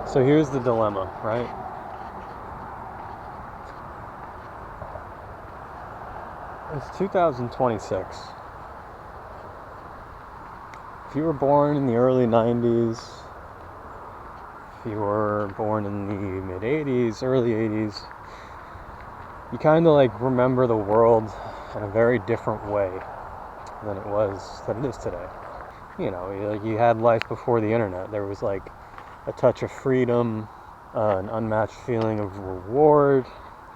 So here's the dilemma, right? It's 2026. If you were born in the early 90s, if you were born in the mid 80s, early 80s, you kind of like remember the world in a very different way than it is today. You know, you had life before the internet. There was like a touch of freedom, an unmatched feeling of reward,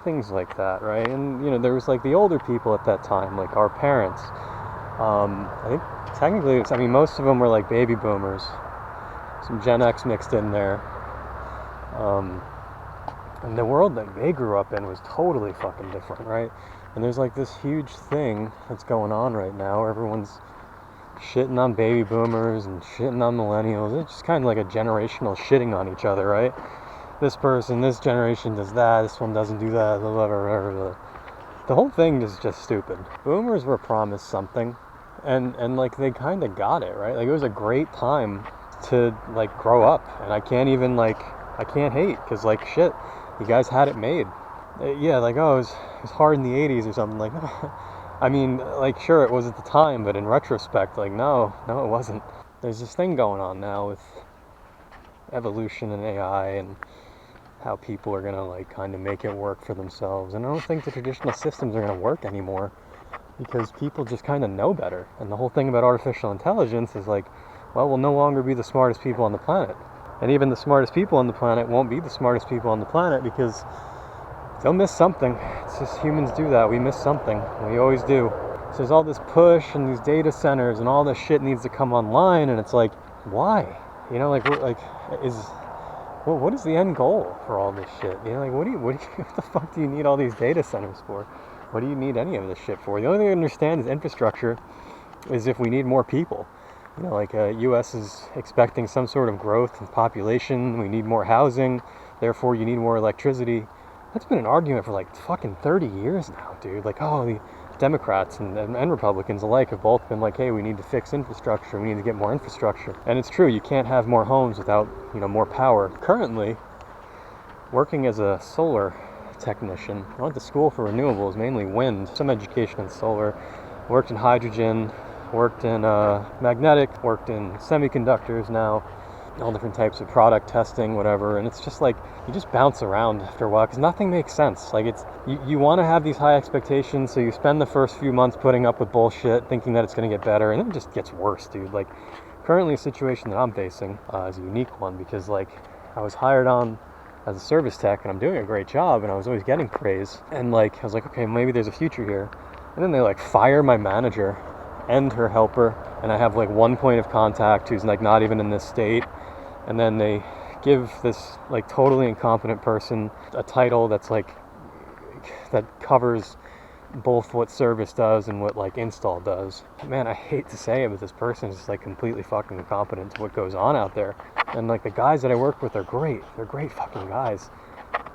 things like that, right? And you know, there was like the older people at that time, like our parents. I think technically, most of them were like baby boomers, some Gen X mixed in there. And the world that they grew up in was totally fucking different, right? And there's like this huge thing that's going on right now. Everyone's shitting on baby boomers and shitting on millennials. It's just kind of like a generational shitting on each other, right? This person, this generation does that, this one doesn't do that, blah, blah, blah, blah. The whole thing is just stupid. Boomers were promised something, and like they kind of got it, right? Like it was a great time to like grow up, and I can't hate, because like shit, you guys had it made. Yeah, like it was hard in the 80s or something, like I mean, like sure it was at the time, but in retrospect, like no it wasn't. There's this thing going on now with evolution and AI and how people are gonna like kind of make it work for themselves, and I don't think the traditional systems are gonna work anymore because people just kind of know better. And the whole thing about artificial intelligence is like, well, we'll no longer be the smartest people on the planet, and even the smartest people on the planet won't be the smartest people on the planet because they'll miss something. It's just humans do that. We miss something. We always do. So there's all this push and these data centers and all this shit needs to come online, and it's like, why? You know, what is the end goal for all this shit? You know, like what the fuck do you need all these data centers for? What do you need any of this shit for? The only thing I understand is infrastructure is if we need more people. You know, like U.S. is expecting some sort of growth in population. We need more housing. Therefore, you need more electricity. That's been an argument for like fucking 30 years now, dude. Like, oh, the Democrats and Republicans alike have both been like, hey, we need to fix infrastructure. We need to get more infrastructure. And it's true, you can't have more homes without, you know, more power. Currently, working as a solar technician, I went to school for renewables, mainly wind, some education in solar, worked in hydrogen, worked in magnetic, worked in semiconductors now, all different types of product testing, whatever. And it's just like you just bounce around after a while because nothing makes sense. Like it's you want to have these high expectations, so you spend the first few months putting up with bullshit thinking that it's going to get better, and then it just gets worse, dude. Like currently a situation that I'm facing is a unique one because like I was hired on as a service tech and I'm doing a great job and I was always getting praise, and like I was like, okay, maybe there's a future here. And then they like fire my manager and her helper, and I have like one point of contact who's like not even in this state. And then they give this like totally incompetent person a title that's like that covers both what service does and what like install does. Man, I hate to say it, but this person is just like completely fucking incompetent to what goes on out there. And like the guys that I work with are great. They're great fucking guys.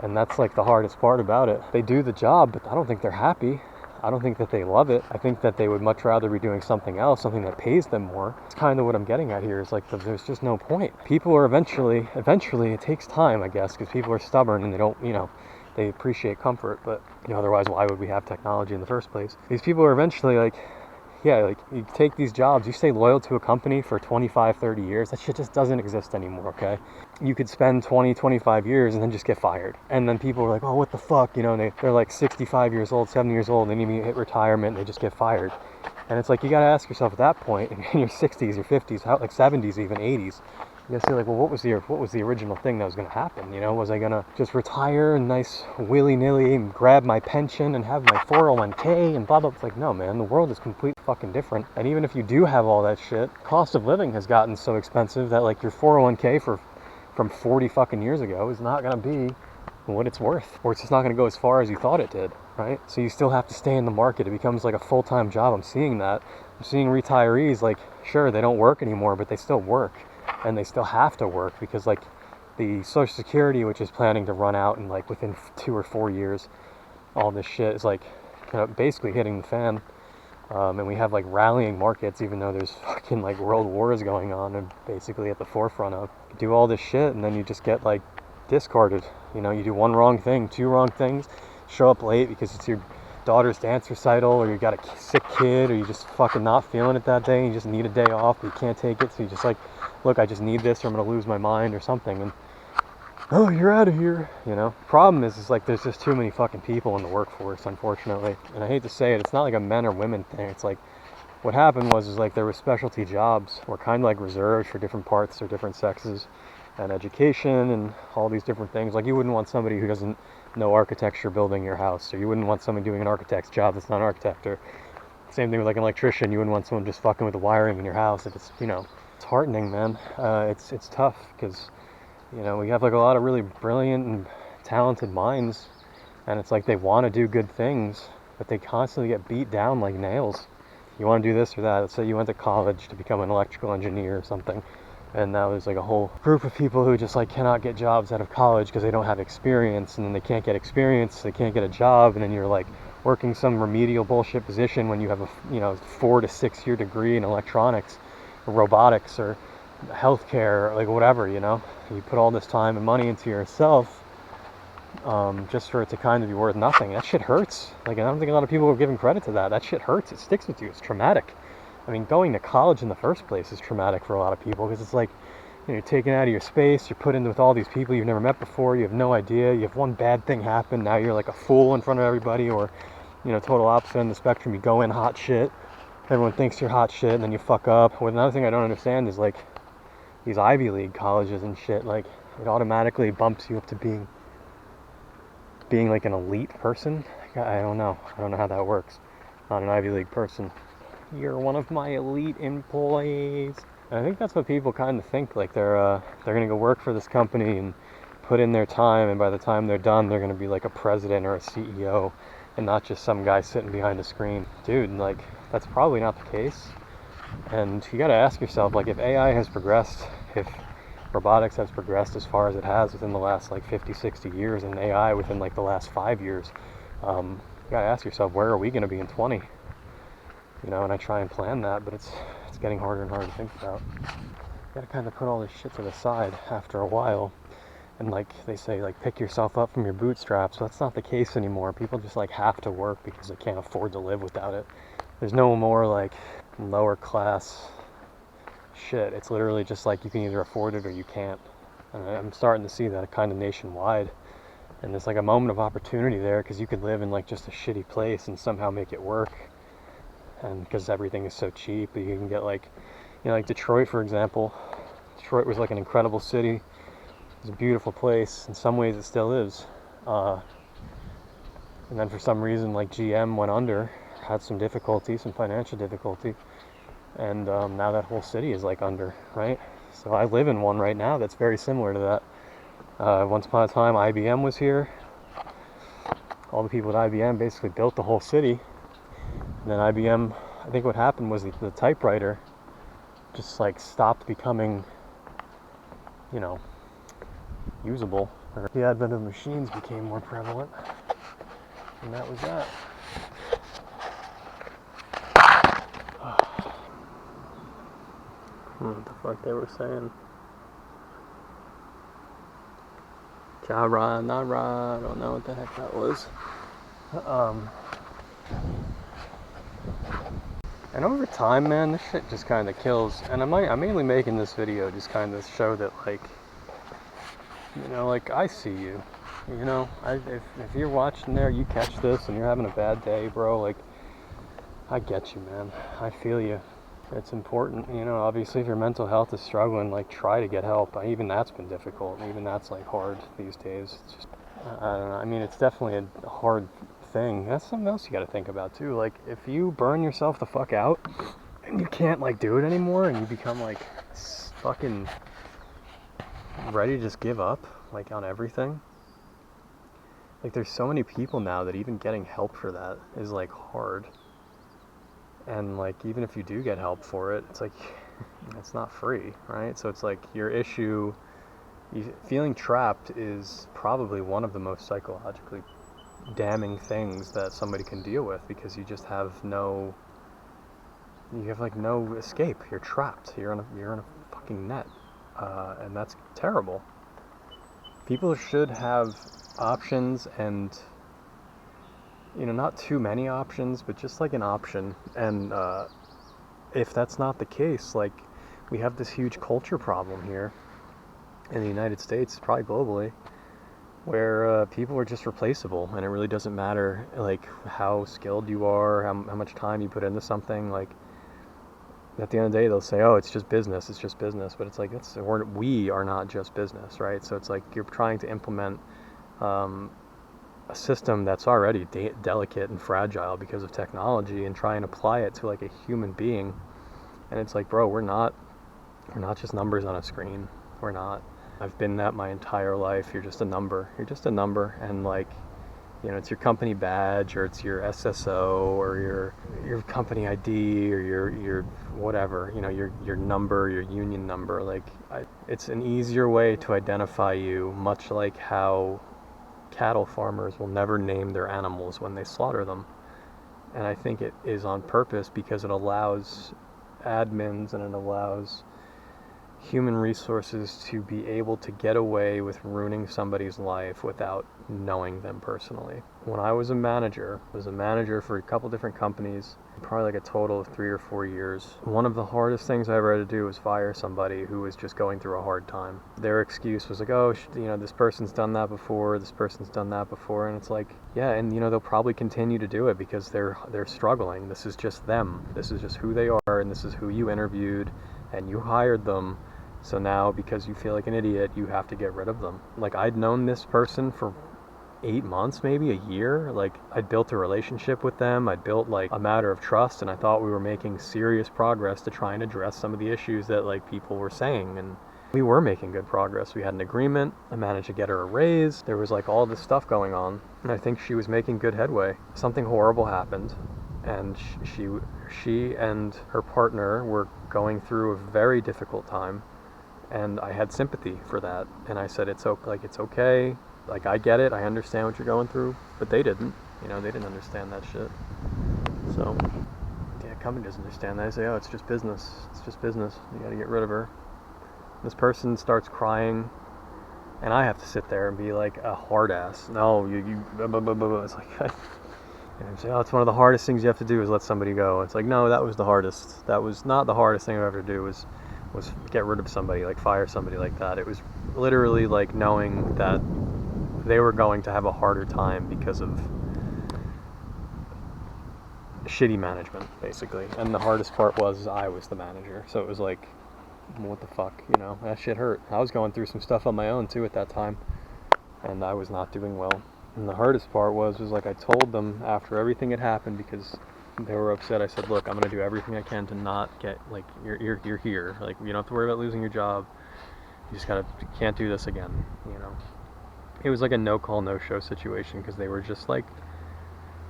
And that's like the hardest part about it. They do the job, but I don't think they're happy. I don't think that they love it. I think that they would much rather be doing something else, something that pays them more. It's kind of what I'm getting at here, is like there's just no point. People are eventually it takes time, I guess, because people are stubborn and they don't, you know, they appreciate comfort, but you know, otherwise why would we have technology in the first place? These people are eventually like, yeah, like you take these jobs, you stay loyal to a company for 25, 30 years, that shit just doesn't exist anymore, okay? You could spend 20, 25 years and then just get fired. And then people are like, oh, what the fuck? You know, they're like 65 years old, 70 years old, they need to hit retirement, and they just get fired. And it's like, you gotta ask yourself at that point, in your 60s, your 50s, how, like 70s, even 80s, you gotta say like, well, what was the original thing that was gonna happen? You know, was I gonna just retire and nice willy-nilly and grab my pension and have my 401k and blah blah? It's like, no, man, the world is completely fucking different. And even if you do have all that shit, cost of living has gotten so expensive that like your 401k from 40 fucking years ago is not gonna be what it's worth, or it's just not gonna go as far as you thought it did, right? So you still have to stay in the market. It becomes like a full-time job. I'm seeing that. I'm seeing retirees, like, sure, they don't work anymore, but they still work. And they still have to work because like the Social Security, which is planning to run out in like within 2 or 4 years, all this shit is like kind of basically hitting the fan. And we have like rallying markets, even though there's fucking like world wars going on and basically at the forefront of. You do all this shit and then you just get like discarded. You know, you do one wrong thing, two wrong things, show up late because it's your daughter's dance recital, or you got a sick kid, or you just fucking not feeling it that day and you just need a day off but you can't take it, so you just like, look, I just need this or I'm gonna lose my mind or something, and oh, you're out of here, you know. Problem is like there's just too many fucking people in the workforce, unfortunately. And I hate to say it, it's not like a men or women thing. It's like what happened was like there were specialty jobs were kind of like reserved for different parts or different sexes, and education and all these different things. Like you wouldn't want somebody who doesn't know architecture building your house, or you wouldn't want someone doing an architect's job that's not an architect, or same thing with like an electrician. You wouldn't want someone just fucking with the wiring in your house. If it's, you know, it's heartening, man. It's tough because, you know, we have like a lot of really brilliant and talented minds, and it's like they want to do good things, but they constantly get beat down like nails. You want to do this or that. Let's say you went to college to become an electrical engineer or something, and now there's like a whole group of people who just like cannot get jobs out of college because they don't have experience, and then they can't get experience, so they can't get a job, and then you're like working some remedial bullshit position when you have a, you know, 4 to 6 year degree in electronics or robotics or healthcare, or like whatever, you know. You put all this time and money into yourself, just for it to kind of be worth nothing. That shit hurts. Like, I don't think a lot of people are giving credit to that. That shit hurts. It sticks with you. It's traumatic. I mean, going to college in the first place is traumatic for a lot of people because it's like, you know, you're taken out of your space. You're put in with all these people you've never met before. You have no idea. You have one bad thing happen. Now you're like a fool in front of everybody, or, you know, total opposite end of the spectrum. You go in hot shit. Everyone thinks you're hot shit, and then you fuck up. Well, another thing I don't understand is like these Ivy League colleges and shit. Like, it automatically bumps you up to being like an elite person. I don't know how that works. Not an Ivy League person. You're one of my elite employees. And I think that's what people kind of think. Like they're gonna go work for this company and put in their time, and by the time they're done, they're gonna be like a president or a CEO, and not just some guy sitting behind a screen. Dude, like that's probably not the case. And you gotta ask yourself, like, if AI has progressed, if robotics has progressed as far as it has within the last like 50, 60 years, and AI within like the last 5 years, you gotta ask yourself, where are we gonna be in 20? You know, and I try and plan that, but it's getting harder and harder to think about. You gotta kind of put all this shit to the side after a while, and like they say, like, pick yourself up from your bootstraps. Well, that's not the case anymore. People just like have to work because they can't afford to live without it. There's no more like lower class shit. It's literally just like you can either afford it or you can't. And I'm starting to see that kind of nationwide, and there's like a moment of opportunity there because you could live in like just a shitty place and somehow make it work. And because everything is so cheap, you can get like, you know, like Detroit, for example. Detroit was like an incredible city. It was a beautiful place. In some ways it still is. And then for some reason, like GM went under, had some difficulty, some financial difficulty, and now that whole city is like under, right? So I live in one right now that's very similar to that. Once upon a time, IBM was here. All the people at IBM basically built the whole city. And then IBM, I think what happened was the typewriter just like stopped becoming, you know, usable. Or the advent of machines became more prevalent. And that was that. What the fuck they were saying? Ja-ra, na-ra, I don't know what the heck that was. And over time, man, this shit just kind of kills. And I'm mainly making this video just kind of show that, like, you know, like, I see you. You know, if you're watching there, you catch this and you're having a bad day, bro, like, I get you, man. I feel you. It's important, you know. Obviously, if your mental health is struggling, like, try to get help. Even that's been difficult. Even that's like hard these days. It's just, I don't know. I mean, it's definitely a hard thing. That's something else you got to think about too. Like, if you burn yourself the fuck out and you can't like do it anymore, and you become like fucking ready to just give up, like, on everything. Like, there's so many people now that even getting help for that is like hard. And like, even if you do get help for it, it's like, it's not free, right? So it's like your issue, feeling trapped is probably one of the most psychologically damning things that somebody can deal with, because you just have no you have like no escape. You're trapped. You're in a fucking net, and that's terrible. People should have options, and not too many options, but just like an option. And if that's not the case, like, we have this huge culture problem here in the United States, probably globally, where people are just replaceable, and it really doesn't matter like how skilled you are, how much time you put into something. Like, at the end of the day, they'll say, "Oh, it's just business. It's just business." But it's like we are not just business, right? So it's like you're trying to implement a system that's already delicate and fragile because of technology, and try and apply it to like a human being. And it's like, bro, we're not just numbers on a screen. We're not. I've been that my entire life. You're just a number. You're just a number, and like, it's your company badge, or it's your SSO, or your company ID, or your whatever, your number, your union number. Like, it's an easier way to identify you, much like how cattle farmers will never name their animals when they slaughter them. And I think it is on purpose, because it allows admins and it allows human resources to be able to get away with ruining somebody's life without knowing them personally. When I was a manager for a couple different companies, probably like a total of 3 or 4 years. One of the hardest things I ever had to do was fire somebody who was just going through a hard time. Their excuse was like, "Oh, this person's done that before, this person's done that before," and it's like, yeah, and they'll probably continue to do it because they're struggling. This is just them. This is just who they are, and this is who you interviewed, and you hired them. So now, because you feel like an idiot, you have to get rid of them. Like, I'd known this person for 8 months, maybe a year. Like, I'd built a relationship with them. I'd built like a matter of trust, and I thought we were making serious progress to try and address some of the issues that like people were saying. And we were making good progress. We had an agreement. I managed to get her a raise. There was like all this stuff going on, and I think she was making good headway. Something horrible happened, and she and her partner were going through a very difficult time. And I had sympathy for that, and I said, it's okay, like, I get it, I understand what you're going through. But they didn't, they didn't understand that shit. So, yeah, company doesn't understand that. They say, "Oh, it's just business, you gotta get rid of her." This person starts crying, and I have to sit there and be like a hard ass. "No, you blah, blah, blah, blah." It's like, and I say, "Oh, it's one of the hardest things you have to do is let somebody go." It's like, no, that was the hardest. That was not the hardest thing I've ever do was get rid of somebody, like fire somebody like that. It was literally like knowing that they were going to have a harder time because of shitty management, basically. And the hardest part was I was the manager. So it was like, what the fuck, that shit hurt. I was going through some stuff on my own too at that time, and I was not doing well. And the hardest part was like, I told them after everything had happened, because they were upset. I said, "Look, I'm gonna do everything I can to not get, like, you're here. Like, you don't have to worry about losing your job. You can't do this again." It was like a no call, no show situation, because they were just like,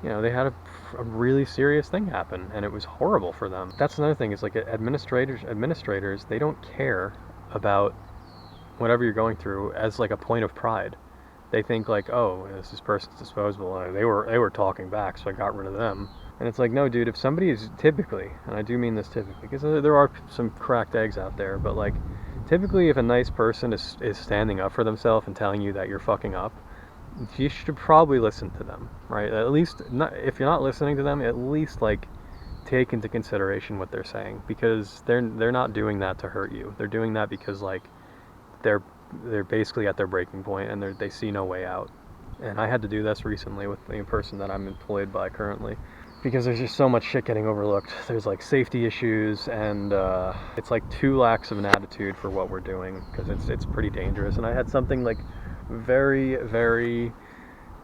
they had a really serious thing happen, and it was horrible for them. That's another thing, is like administrators, they don't care about whatever you're going through as like a point of pride. They think like, "Oh, this person's disposable. They were talking back, so I got rid of them." And it's like, no, dude, if somebody is typically, and I do mean this typically, because there are some cracked eggs out there, but like, typically if a nice person is standing up for themselves and telling you that you're fucking up, you should probably listen to them, right? At least, if you're not listening to them, at least like take into consideration what they're saying, because they're not doing that to hurt you. They're doing that because like they're basically at their breaking point, and they see no way out. And I had to do this recently with the person that I'm employed by currently, because there's just so much shit getting overlooked. There's like safety issues, and it's like too lax of an attitude for what we're doing, because it's pretty dangerous. And I had something like very, very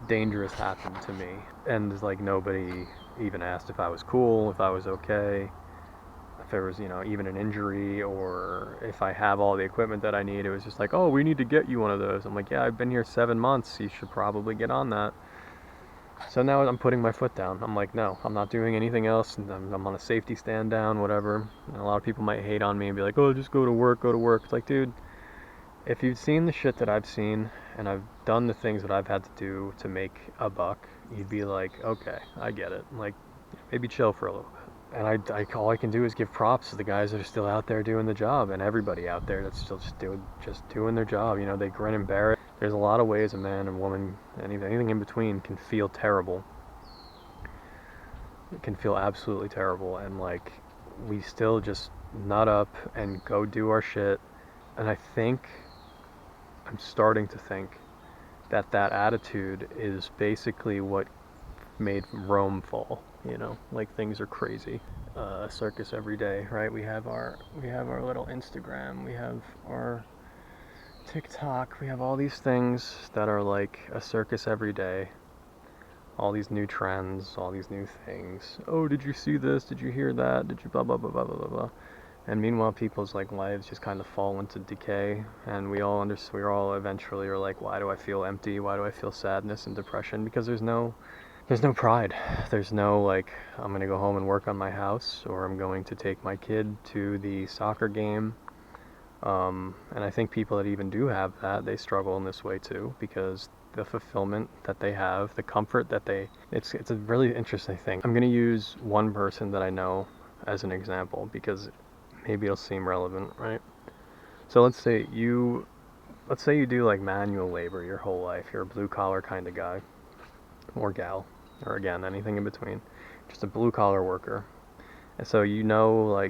dangerous happen to me, and like nobody even asked if I was cool, if I was okay, if there was even an injury, or if I have all the equipment that I need. It was just like, "Oh, we need to get you one of those." I'm like, "Yeah, I've been here 7 months, you should probably get on that." So now I'm putting my foot down. I'm like, no, I'm not doing anything else. I'm on a safety stand down, whatever. And a lot of people might hate on me and be like, "Oh, just go to work. It's like, dude, if you've seen the shit that I've seen, and I've done the things that I've had to do to make a buck, you'd be like, okay, I get it. Like, maybe chill for a little bit. And all I can do is give props to the guys that are still out there doing the job, and everybody out there that's still just doing their job. You know, they grin and bear it. There's a lot of ways a man and woman, anything in between, can feel terrible. It can feel absolutely terrible, and like we still just nut up and go do our shit. And I'm starting to think that attitude is basically what made Rome fall. You know, like things are crazy. Circus every day, right? We have our little Instagram, we have our TikTok, we have all these things that are like a circus every day. All these new trends, all these new things. Oh, did you see this? Did you hear that? Did you blah blah blah blah blah blah? And meanwhile, people's like lives just kind of fall into decay, and we all eventually are like, why do I feel empty? Why do I feel sadness and depression? Because there's no pride. There's no like, I'm gonna go home and work on my house, or I'm going to take my kid to the soccer game. And I think people that even do have that, they struggle in this way too, because the fulfillment that they have, the comfort that it's a really interesting thing. I'm gonna use one person that I know as an example, because maybe it'll seem relevant, right? So let's say you do like manual labor your whole life. You're a blue collar kind of guy or gal, or again, anything in between, just a blue collar worker. And so you know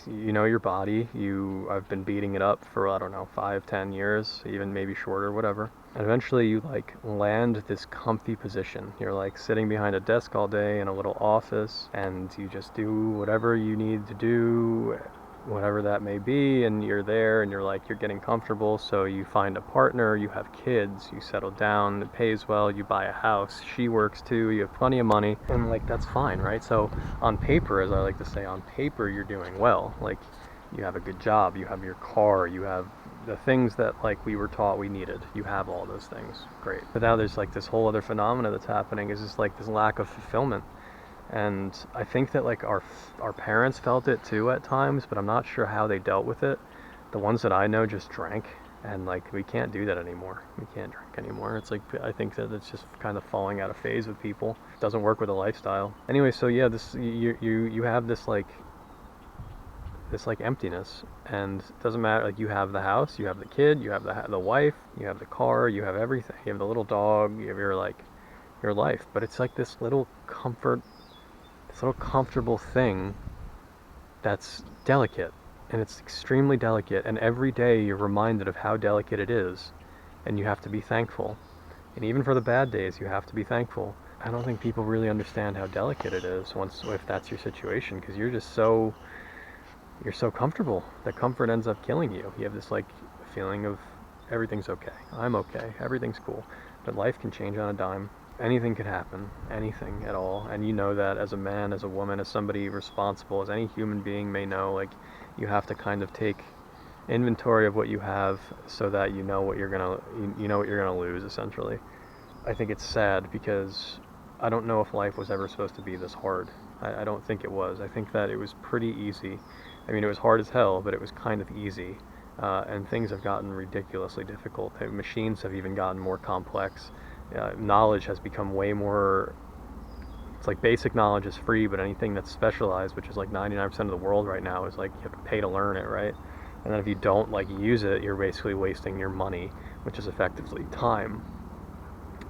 your body, I've been beating it up for, I don't know, 5-10 years, even maybe shorter, whatever. And eventually you like land this comfy position. You're like sitting behind a desk all day in a little office, and you just do whatever you need to do, whatever that may be, and you're there and you're getting comfortable. So you find a partner, you have kids, you settle down, it pays well, you buy a house, she works too, you have plenty of money, and like that's fine, right? So on paper, as I like to say, on paper you're doing well. Like you have a good job, you have your car, you have the things that like we were taught we needed. You have all those things, great. But now there's like this whole other phenomena that's happening, is just like this lack of fulfillment. And I think that like our parents felt it too at times, but I'm not sure how they dealt with it. The ones that I know just drank, and like we can't do that anymore. We can't drink anymore. It's like, I think that it's just kind of falling out of phase with people. It doesn't work with a lifestyle. Anyway, so yeah, this you have this like emptiness, and it doesn't matter, like you have the house, you have the kid, you have the wife, you have the car, you have everything, you have the little dog, you have your life, but it's like this little comfortable thing that's delicate, and it's extremely delicate, and every day you're reminded of how delicate it is, and you have to be thankful. And even for the bad days, you have to be thankful. I don't think people really understand how delicate it is if that's your situation, because you're so comfortable that comfort ends up killing you. You have this like feeling of everything's okay, I'm okay, everything's cool, but life can change on a dime. Anything could happen, anything at all, and you know that as a man, as a woman, as somebody responsible, as any human being may know, like you have to kind of take inventory of what you have, so that you know what you're gonna lose, essentially. I think it's sad, because I don't know if life was ever supposed to be this hard. I don't think it was. I think that it was pretty easy. I mean, it was hard as hell, but it was kind of easy, and things have gotten ridiculously difficult. Machines have even gotten more complex. Knowledge has become way more, it's like basic knowledge is free, but anything that's specialized, which is like 99% of the world right now, is like you have to pay to learn it, right? And then if you don't like use it, you're basically wasting your money, which is effectively time.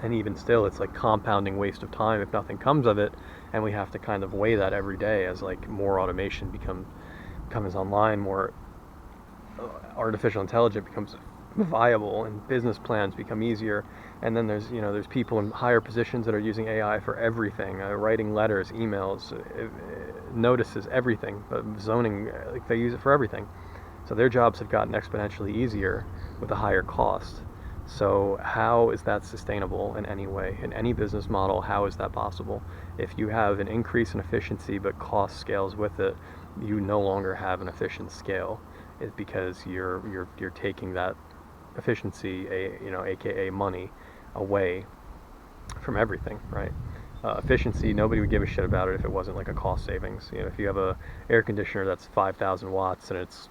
And even still, it's like compounding waste of time if nothing comes of it, and we have to kind of weigh that every day as like more automation comes online, more artificial intelligence becomes viable, and business plans become easier. And then there's people in higher positions that are using AI for everything, writing letters, emails, notices, everything, zoning, like they use it for everything. So their jobs have gotten exponentially easier with a higher cost. So how is that sustainable in any way? In any business model, how is that possible? If you have an increase in efficiency but cost scales with it, you no longer have an efficient scale. It's because you're taking that efficiency, aka money, away from everything, right? Efficiency, nobody would give a shit about it if it wasn't like a cost savings. If you have a air conditioner that's 5,000 watts and it's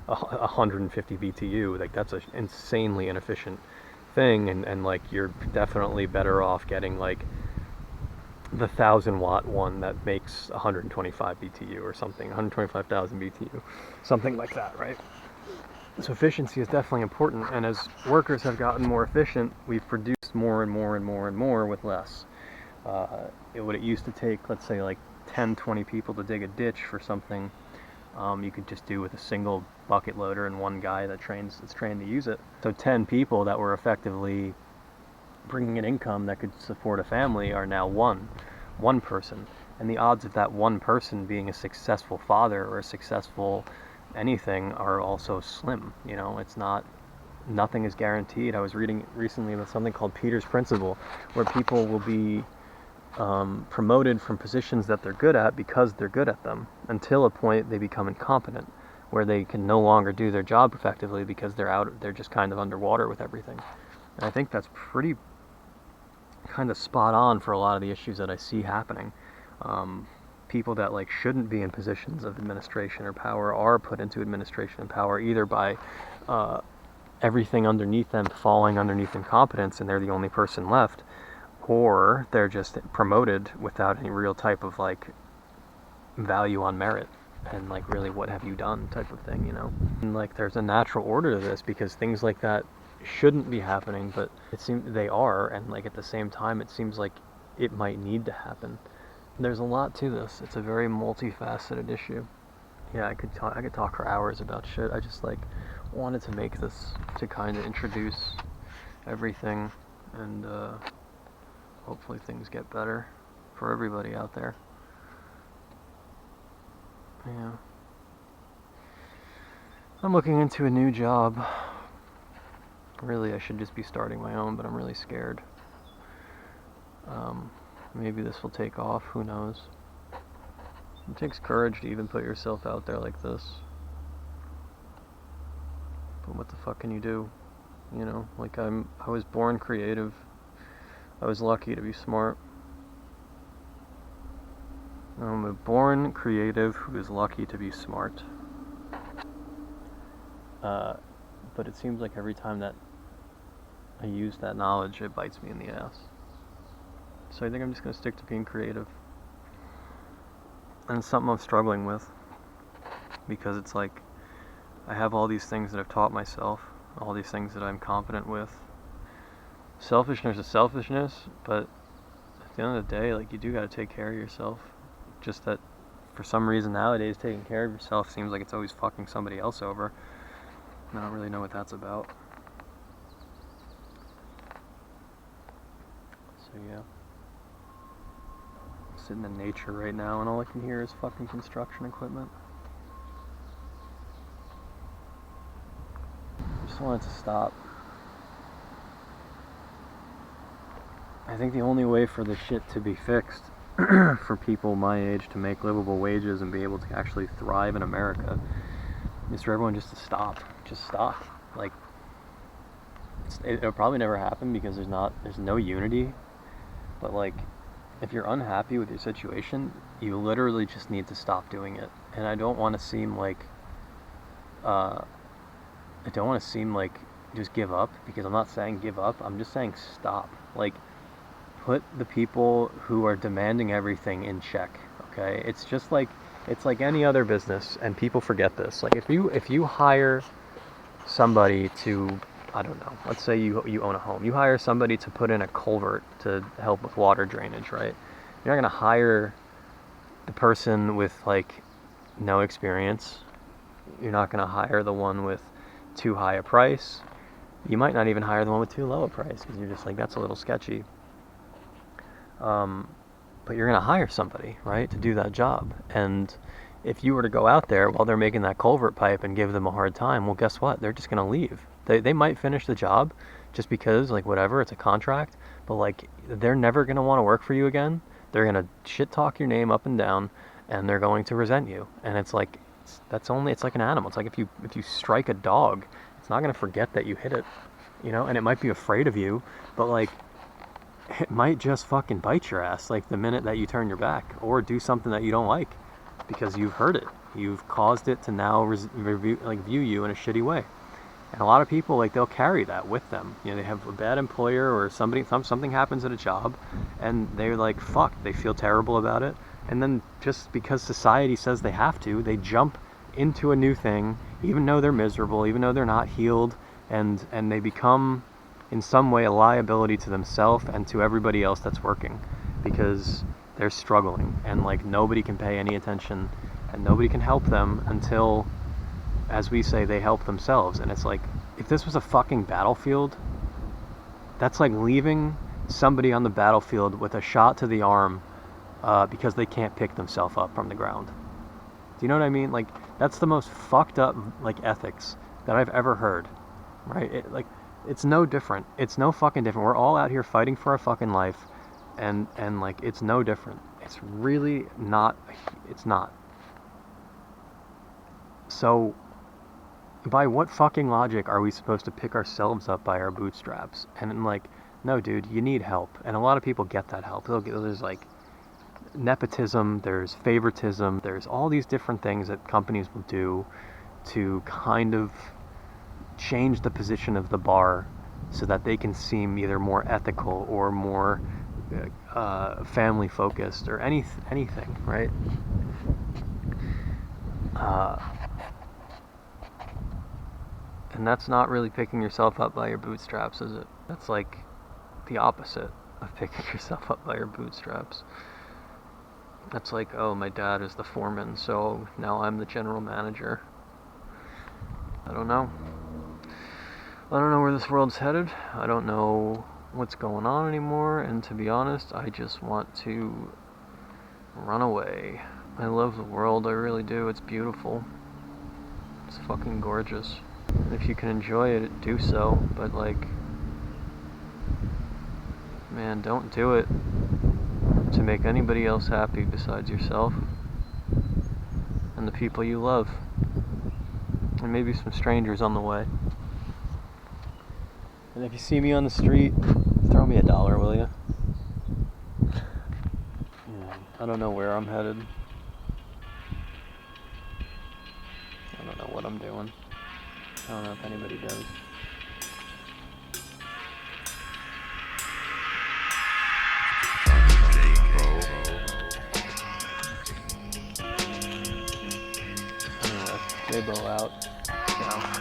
150 BTU, like that's an insanely inefficient thing, and like you're definitely better off getting like the 1,000 watt one that makes 125 BTU or something, 125,000 BTU, something like that, right? So efficiency is definitely important, and as workers have gotten more efficient, we've produced more and more and more and more with less. What it used to take, let's say like 10, 20 people to dig a ditch for something, you could just do with a single bucket loader and one guy that's trained to use it. So 10 people that were effectively bringing an income that could support a family are now one person. And the odds of that one person being a successful father or a successful anything are also slim. Nothing is guaranteed. I was reading recently about something called Peter's Principle, where people will be promoted from positions that they're good at because they're good at them, until a point they become incompetent, where they can no longer do their job effectively because they're just kind of underwater with everything. And I think that's pretty kind of spot on for a lot of the issues that I see happening. People that like shouldn't be in positions of administration or power are put into administration and power, either by everything underneath them falling underneath incompetence and they're the only person left, or they're just promoted without any real type of like value on merit and like really what have you done type of thing, And like there's a natural order to this, because things like that shouldn't be happening, but it seems they are, and like at the same time it seems like it might need to happen. There's a lot to this. It's a very multifaceted issue. Yeah, I could talk for hours about shit. I just like wanted to make this to kind of introduce everything, and hopefully things get better for everybody out there. Yeah. I'm looking into a new job. Really, I should just be starting my own, but I'm really scared. Maybe this will take off, who knows. It takes courage to even put yourself out there like this. But what the fuck can you do? Like I was born creative. I was lucky to be smart. I'm a born creative who is lucky to be smart. But it seems like every time that I use that knowledge, it bites me in the ass. So I think I'm just going to stick to being creative. And it's something I'm struggling with, because it's like I have all these things that I've taught myself, all these things that I'm confident with. Selfishness is selfishness, but at the end of the day, like, you do got to take care of yourself. Just that for some reason nowadays, taking care of yourself seems like it's always fucking somebody else over. I don't really know what that's about. So yeah. I'm sitting in nature right now, and all I can hear is fucking construction equipment. I just want it to stop. I think the only way for this shit to be fixed for people my age to make livable wages and be able to actually thrive in America is for everyone just to stop. Just stop. Like, it'll probably never happen because there's no unity. But like, if you're unhappy with your situation, you literally just need to stop doing it. And I don't want to seem like just give up, because I'm not saying give up. I'm just saying stop. Like, put the people who are demanding everything in check. Okay, it's like any other business, and people forget this. Like, if you hire somebody to, I don't know, let's say you own a home, you hire somebody to put in a culvert to help with water drainage, right? You're not gonna hire the person with like no experience. You're not gonna hire the one with too high a price. You might not even hire the one with too low a price, because you're just like, that's a little sketchy. But you're going to hire somebody, right, to do that job. And if you were to go out there while they're making that culvert pipe and give them a hard time, well, guess what? They're just going to leave. They might finish the job just because, like, whatever, it's a contract, but, like, they're never going to want to work for you again. They're going to shit talk your name up and down, and they're going to resent you. And it's like, it's like an animal. It's like if you strike a dog, it's not going to forget that you hit it, and it might be afraid of you, but, like, it might just fucking bite your ass, like, the minute that you turn your back, or do something that you don't like, because you've hurt it. You've caused it to now view you in a shitty way. And a lot of people, like, they'll carry that with them. You know, they have a bad employer or something happens at a job, and they're like, fuck, they feel terrible about it. And then just because society says they have to, they jump into a new thing, even though they're miserable, even though they're not healed, and they become, in some way, a liability to themselves and to everybody else that's working, because they're struggling, and, like, nobody can pay any attention, and nobody can help them until, as we say, they help themselves. And it's like, if this was a fucking battlefield, that's like leaving somebody on the battlefield with a shot to the arm because they can't pick themselves up from the ground. Do you know what I mean? Like, that's the most fucked up, like, ethics that I've ever heard, right? It's no different. It's no fucking different. We're all out here fighting for our fucking life, and like, it's no different. It's really not. It's not. So, by what fucking logic are we supposed to pick ourselves up by our bootstraps? And, like, no, dude, you need help. And a lot of people get that help. There's, like, nepotism, there's favoritism, there's all these different things that companies will do to kind of change the position of the bar so that they can seem either more ethical or more family focused or anything, right? And that's not really picking yourself up by your bootstraps, is it? That's like the opposite of picking yourself up by your bootstraps. That's like, oh, my dad is the foreman, so now I'm the general manager. I don't know. I don't know where this world's headed. I don't know what's going on anymore, and to be honest, I just want to run away. I love the world, I really do. It's beautiful. It's fucking gorgeous. And if you can enjoy it, do so, but, like, man, don't do it to make anybody else happy besides yourself and the people you love, and maybe some strangers on the way. And if you see me on the street, throw me $1, will you? Yeah, I don't know where I'm headed. I don't know what I'm doing. I don't know if anybody does. JBO out. Ciao.